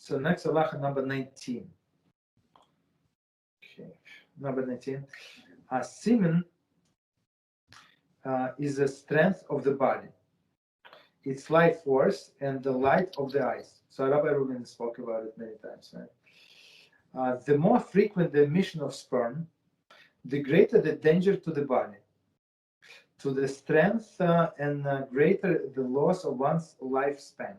So next halacha, number 19. Okay, number 19. Semen is the strength of the body, its life force, and the light of the eyes. So Rabbi Reuben spoke about it many times, right? The more frequent the emission of sperm, the greater the danger to the body, to the strength, and greater the loss of one's lifespan.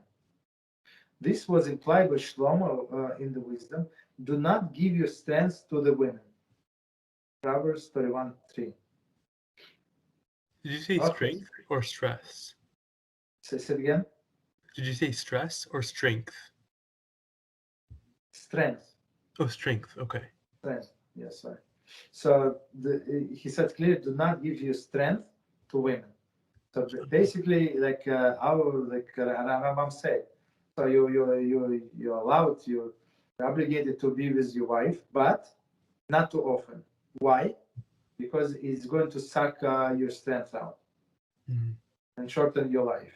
This was implied by Shlomo in the wisdom. Do not give your strength to the women. Proverbs 31:3. Did you say strength or stress? Say it again. Did you say stress or strength? Strength. Oh, strength. Okay. Strength. Yes, sorry. So he said clearly, do not give your strength to women. So basically, like Rambam said, so you're allowed, you're obligated to be with your wife, but not too often. Why? Because it's going to suck your strength out and shorten your life.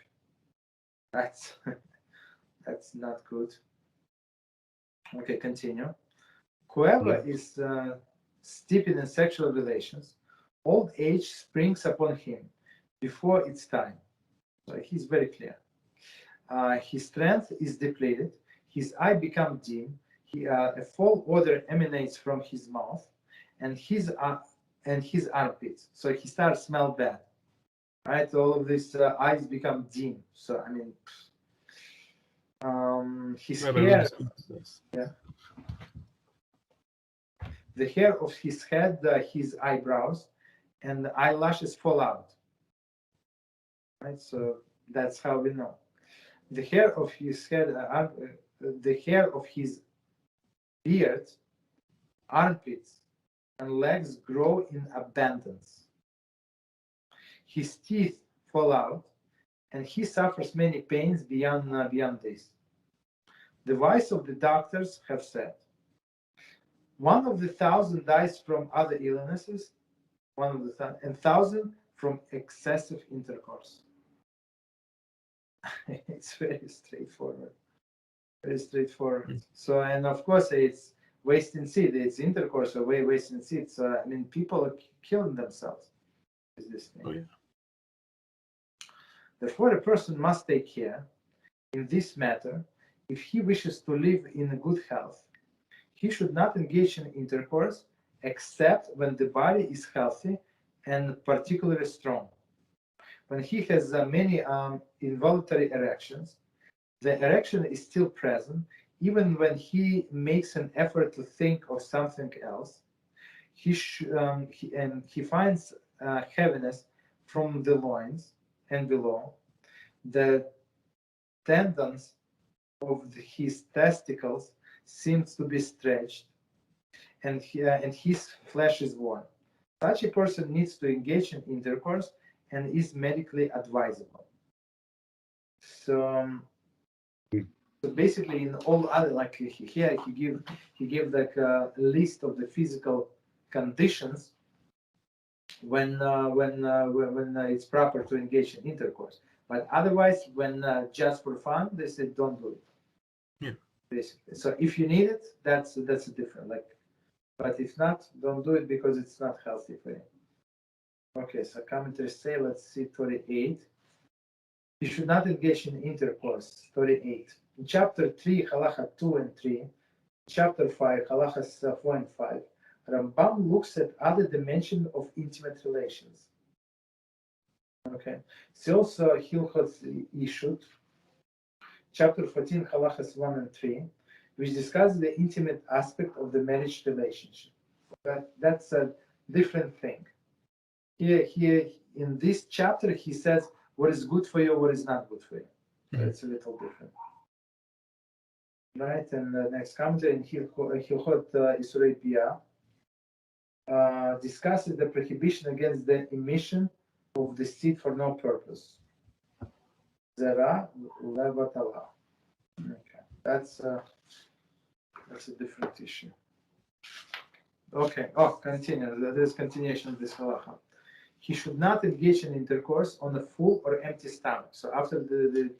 That's not good. Okay, continue. Whoever is steeped in sexual relations, old age springs upon him before its time. So he's very clear. His strength is depleted. His eye becomes dim. A foul odor emanates from his mouth, and his armpits. So he starts to smell bad. Right? All of these eyes become dim. So I mean, his hair. Yeah. The hair of his head, his eyebrows, and the eyelashes fall out. Right, so that's how we know. The hair of his head, the hair of his beard, armpits, and legs grow in abundance. His teeth fall out, and he suffers many pains beyond this. The wise of the doctors have said, 1 of the 1,000 dies from other illnesses, 1 of the 1,000, and 1,000 from excessive intercourse. It's very straightforward. Very straightforward. So, and of course, it's wasting seed. It's intercourse or wasting seed. So, I mean, people are killing themselves with this thing. Oh, yeah. Therefore, a person must take care in this matter if he wishes to live in good health. He should not engage in intercourse except when the body is healthy and particularly strong. When he has many involuntary erections, the erection is still present even when he makes an effort to think of something else. He finds heaviness from the loins and below. The tendons of his testicles seems to be stretched, and his flesh is worn. Such a person needs to engage in intercourse and is medically advisable. So basically, in all other, like here, he give like a list of the physical conditions when it's proper to engage in intercourse. But otherwise, when just for fun, they say don't do it. Yeah. Basically, so if you need it, that's a different. Like, but if not, don't do it because it's not healthy for you. Okay, so commentaries say, let's see, 38. You should not engage in intercourse. 38. In chapter 3, Halachah 2 and 3, chapter 5, Halachas 4 and 5, Rambam looks at other dimensions of intimate relations. Okay, so also Hilchot De'ot, chapter 14, Halachas 1 and 3, which discusses the intimate aspect of the marriage relationship. But that's a different thing. Here in this chapter, he says what is good for you, what is not good for you. So it's a little different. Right, and the next commentary in Hilchot De'ot discusses the prohibition against the emission of the seed for no purpose. Zera levatala. Okay, that's a different issue. Okay. Oh, continue. There's continuation of this halakha. He should not engage in intercourse on a full or empty stomach. So after the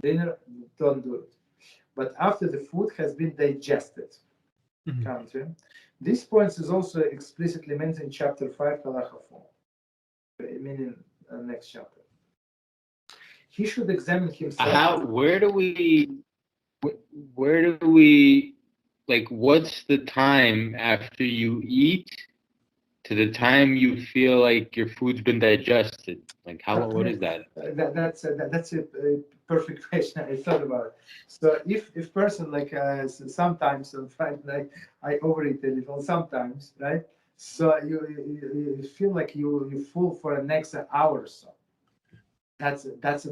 dinner, don't do it. but after the food has been digested. Mhm. Commentary. This point is also explicitly mentioned in chapter 5, Halachah 4, meaning next chapter. He should examine himself. Where do we, like, what's the time after you eat to the time you feel like your food's been digested? Like, what is that? That's a perfect question. I thought about it. So if person like sometimes like I overeat a little sometimes, right? So you feel like you full for the next hour or so. That's not a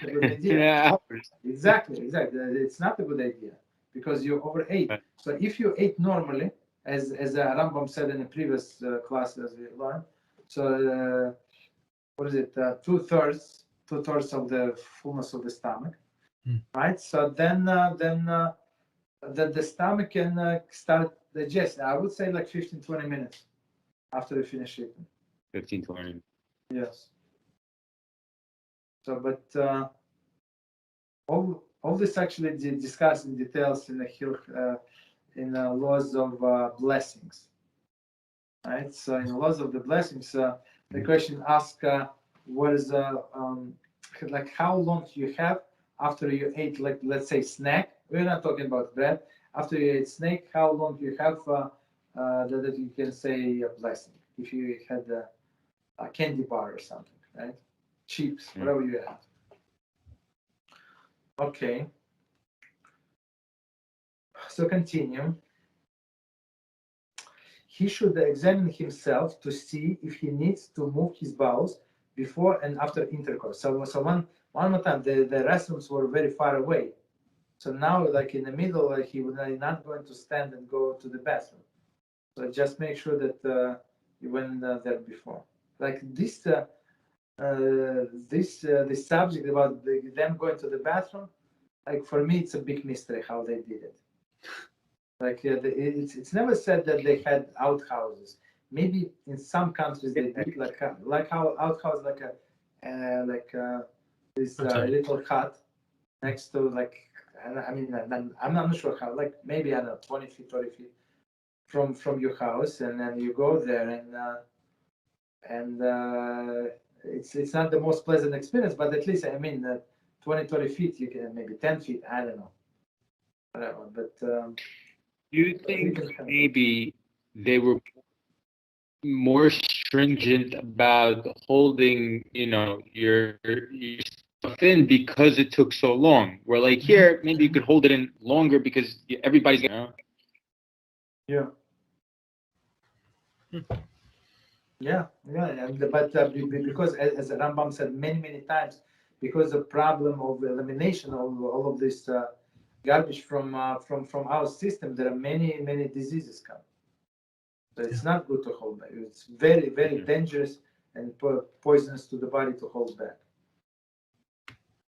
good idea. Yeah. Exactly. It's not a good idea because you overate. Right. So if you ate normally, as Rambam said in the previous class as we learned, so what is it? Two-thirds of the fullness of the stomach, right? So then the stomach can start digesting. I would say like 15-20 minutes after you finish eating. 15-20. Yes. So, but all this actually discussed in details in the laws of blessings, right? So in the laws of the blessings, the question asks, what is like how long you have after you ate, like let's say snack. We're not talking about bread. After you ate snack, how long you have that you can say a blessing? If you had a candy bar or something, right? Chips, whatever you had. Okay. So continue. He should examine himself to see if he needs to move his bowels before and after intercourse. So one more time, the restrooms were very far away. So now, like in the middle, like he was not going to stand and go to the bathroom. So just make sure that you went there before. Like this subject about them going to the bathroom, like for me, it's a big mystery how they did it. Like it's never said that they had outhouses. Maybe in some countries they did, like how outhouse this little hut next to like I mean I'm not sure how, like maybe I don't know 20 feet 30 feet from your house, and then you go there and it's not the most pleasant experience, but at least I mean 20-30 feet you can, maybe 10 feet, I don't know, whatever, but Do you think maybe they were more stringent about holding, your stuff in because it took so long? Where like here, maybe you could hold it in longer because everybody's yeah. But because as Rambam said many times, because the problem of elimination of all of this garbage from our system, there are many diseases come. So it's not good to hold back. It's very dangerous and poisonous to the body to hold back.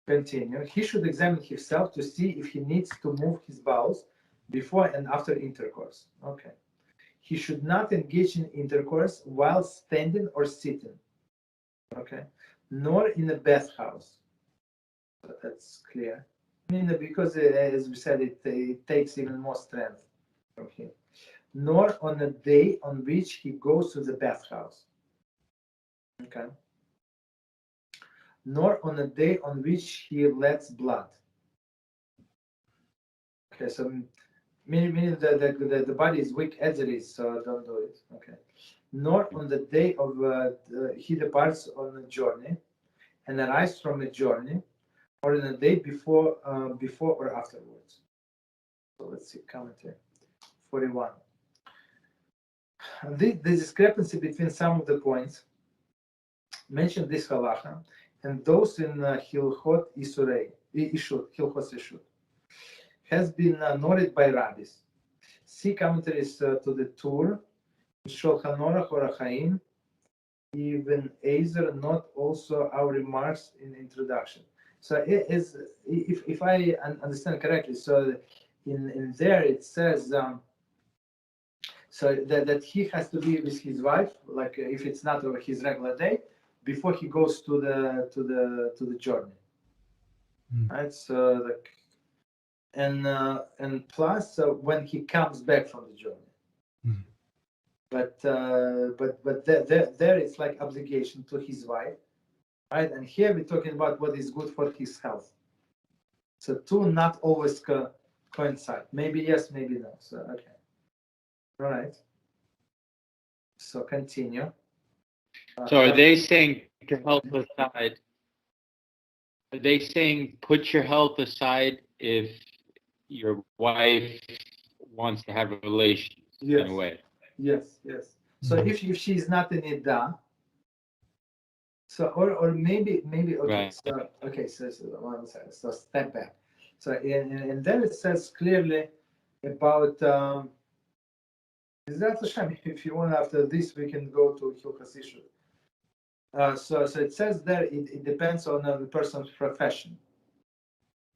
Continue. He should examine himself to see if he needs to move his bowels before and after intercourse. Okay. He should not engage in intercourse while standing or sitting. Okay. Nor in a bathhouse. So that's clear. I mean, because as we said, it takes even more strength from him. Nor on a day on which he goes to the bathhouse. Okay. Nor on a day on which he lets blood. Okay, so meaning the body is weak as it is, so don't do it. Okay. Nor on the day of he departs on a journey and arrives from a journey, or in a day before or afterwards. So let's see, commentary 41. The discrepancy between some of the points mentioned this halacha and those in Hilchot Ishut has been noted by rabbis. See commentaries to the Tur, Shulchan Aruch or Chaim, even Ezer, not also our remarks in introduction. So it is, if I understand correctly, so in there it says so that he has to be with his wife, like if it's not his regular day, before he goes to the journey, right? So like and plus when he comes back from the journey. But there it's like obligation to his wife, right? And here we're talking about what is good for his health. So two not always coincide. Maybe yes, maybe no. So okay, all right. So continue. So are they saying put your health aside? Are they saying put your health aside if your wife wants to have relations in a way? Yes. So if she's not in Ida, so or maybe okay. Right. So okay. So one second. So step back. So and then it says clearly about Beezrat Hashem. If you want, after this we can go to Hilchos De'ot. So it says there it depends on the person's profession,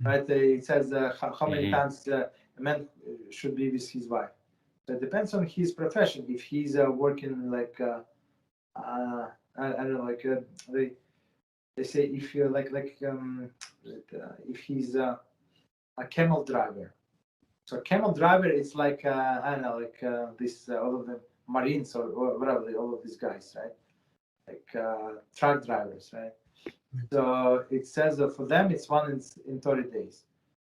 right? It says how many times a man should be with his wife. So it depends on his profession. If he's working like I don't know, like they say if you're if he's a camel driver. So camel driver is like I don't know, like this all of the Marines or whatever, all of these guys, right? Like truck drivers, right? So it says that for them it's one in 30 days.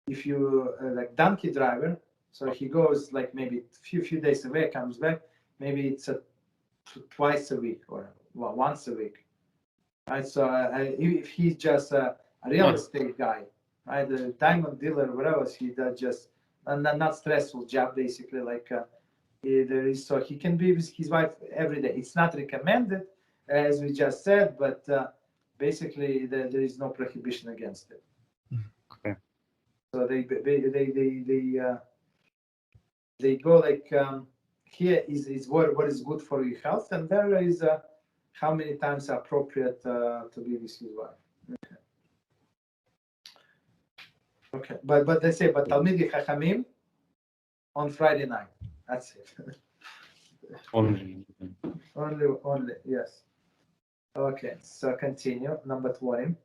If you like donkey driver, so he goes like maybe few days away, comes back, maybe it's twice a week or once a week, right? So if he's just a real estate guy, right, a diamond dealer, whatever, he does just not stressful job basically. Like there is, so he can be with his wife every day. It's not recommended, as we just said, but basically there is no prohibition against it. Okay. So they go like here is what is good for your health, and there is how many times appropriate to be with his wife. Okay. But they say Talmidi Chachamim on Friday night. That's it. Only. Only yes. Okay. So continue. Number 20.